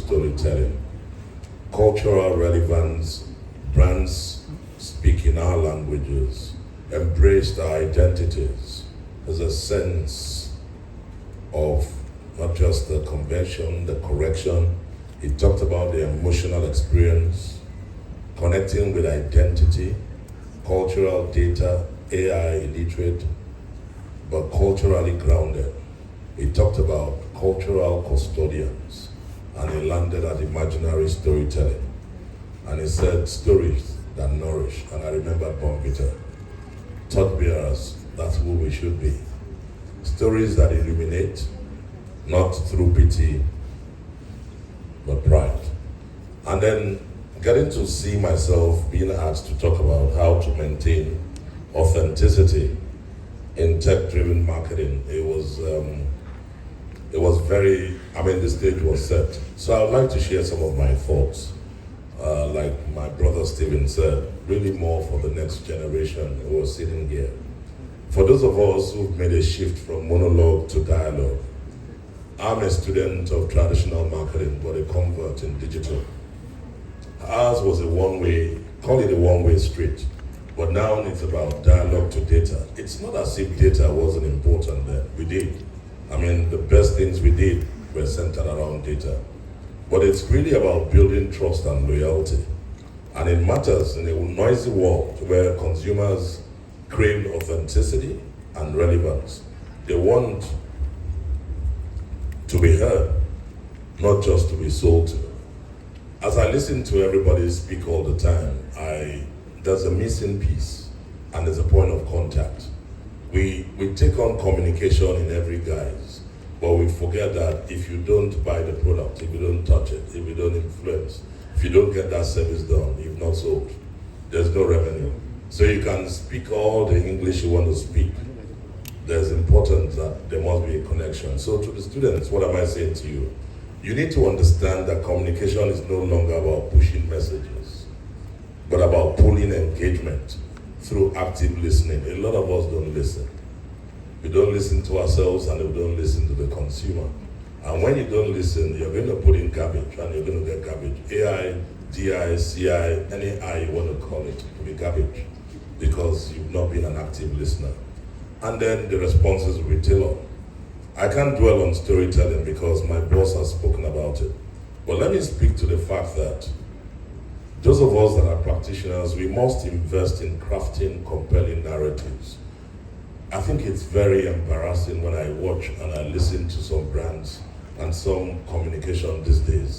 storytelling. Cultural relevance, brands speak in our languages, embrace our identities. There's a sense of not just the convention, the correction. He talked about the emotional experience, connecting with identity, cultural data, AI illiterate, but culturally grounded. He talked about cultural custodians, and he landed at imaginary storytelling. And he said stories that nourish, and I remember Bonvita. Thought bearers, that's who we should be. Stories that illuminate, not through pity, but pride. And then getting to see myself being asked to talk about how to maintain authenticity in tech-driven marketing. It was very, the stage was set. So I would like to share some of my thoughts. Like my brother Stephen said, really more for the next generation who are sitting here. For those of us who've made a shift from monologue to dialogue, I'm a student of traditional marketing, but a convert in digital. Ours was a one-way, call it a one-way street, but now it's about dialogue to data. It's not as if data wasn't important then. We did. The best things we did were centered around data. But it's really about building trust and loyalty. And it matters in a noisy world where consumers crave authenticity and relevance. They want to be heard, not just to be sold to. As I listen to everybody speak all the time, there's a missing piece, and there's a point of contact. We take on communication in every guise, but we forget that if you don't buy the product, if you don't touch it, if you don't influence, if you don't get that service done, you've not sold. There's no revenue. So you can speak all the English you want to speak. There's important that there must be a connection. So to the students, what am I saying to you? You need to understand that communication is no longer about pushing messages, but about pulling engagement through active listening. A lot of us don't listen. We don't listen to ourselves, and we don't listen to the consumer. And when you don't listen, you're going to put in garbage, and you're going to get garbage. AI, DI, CI, any I you want to call it, will be garbage, because you've not been an active listener. And then the responses will be tailored. I can't dwell on storytelling because my boss has spoken about it. But let me speak to the fact that those of us that are practitioners, we must invest in crafting compelling narratives. I think it's very embarrassing when I watch and I listen to some brands and some communication these days.